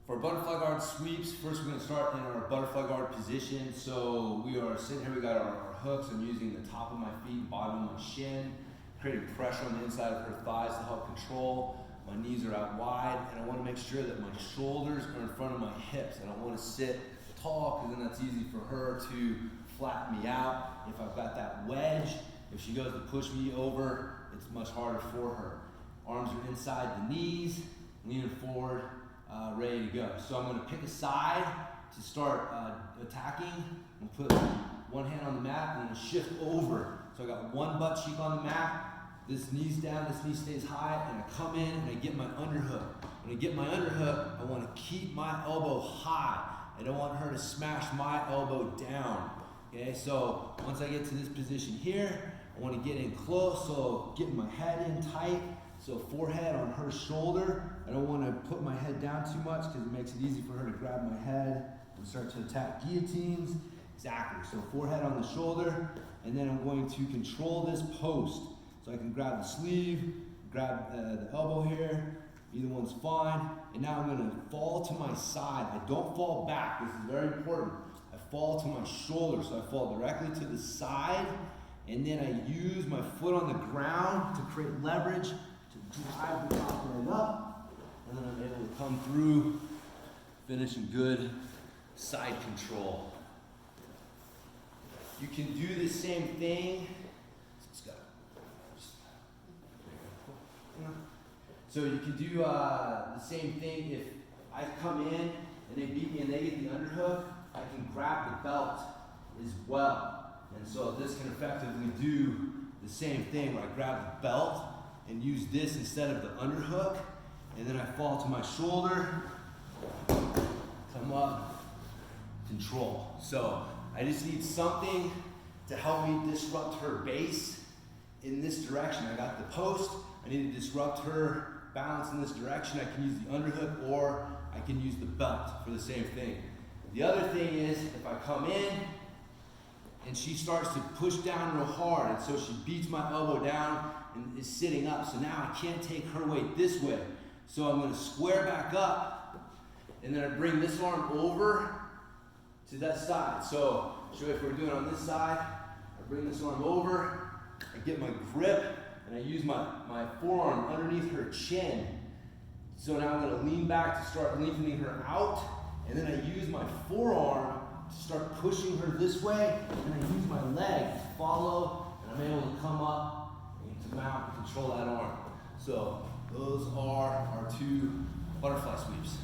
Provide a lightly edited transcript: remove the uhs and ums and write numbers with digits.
For butterfly guard sweeps, first we're going to start in our butterfly guard position. So we are sitting here, we got our hooks. I'm using the top of my feet, bottom of my shin, creating pressure on the inside of her thighs to help control. My knees are out wide, and I want to make sure that my shoulders are in front of my hips. I don't want to sit tall, because then that's easy for her to flatten me out. If I've got that wedge, if she goes to push me over, it's much harder for her. Arms are inside the knees, leaning forward, ready to go. So I'm going to pick a side to start attacking. I'm going to put one hand on the mat and I'm going to shift over. So I got one butt cheek on the mat, this knee's down, this knee stays high, and I come in and I get my underhook. When I get my underhook, I want to keep my elbow high. I don't want her to smash my elbow down. Okay, so once I get to this position here, I want to get in close, so getting my head in tight. So forehead on her shoulder. I don't want to put my head down too much because it makes it easy for her to grab my head and start to attack guillotines. Exactly, so forehead on the shoulder, and then I'm going to control this post. So I can grab the sleeve, grab the elbow here, either one's fine. And now I'm going to fall to my side. I don't fall back, this is very important. I fall to my shoulder, so I fall directly to the side, and then I use my foot on the ground to create leverage, to drive the top leg up, and then I'm able to come through, finishing good side control. You can do the same thing. So you can do the same thing if I come in and they beat me and they get the underhook, I can grab the belt as well. And so this can effectively do the same thing where I grab the belt and use this instead of the underhook, and then I fall to my shoulder, come up, control. So I just need something to help me disrupt her base in this direction. I got the post, I need to disrupt her balance in this direction. I can use the underhook or I can use the belt for the same thing. The other thing is if I come in and she starts to push down real hard, and so she beats my elbow down and is sitting up. So now I can't take her weight this way. So I'm going to square back up, and then I bring this arm over to that side. So if we're doing it on this side, I bring this arm over, I get my grip, and I use my forearm underneath her chin. So now I'm going to lean back to start lengthening her out, and then I use my forearm to start pushing her this way, and I use my leg to follow, and I'm able to come up and to mount and control that arm. So those are our two butterfly sweeps.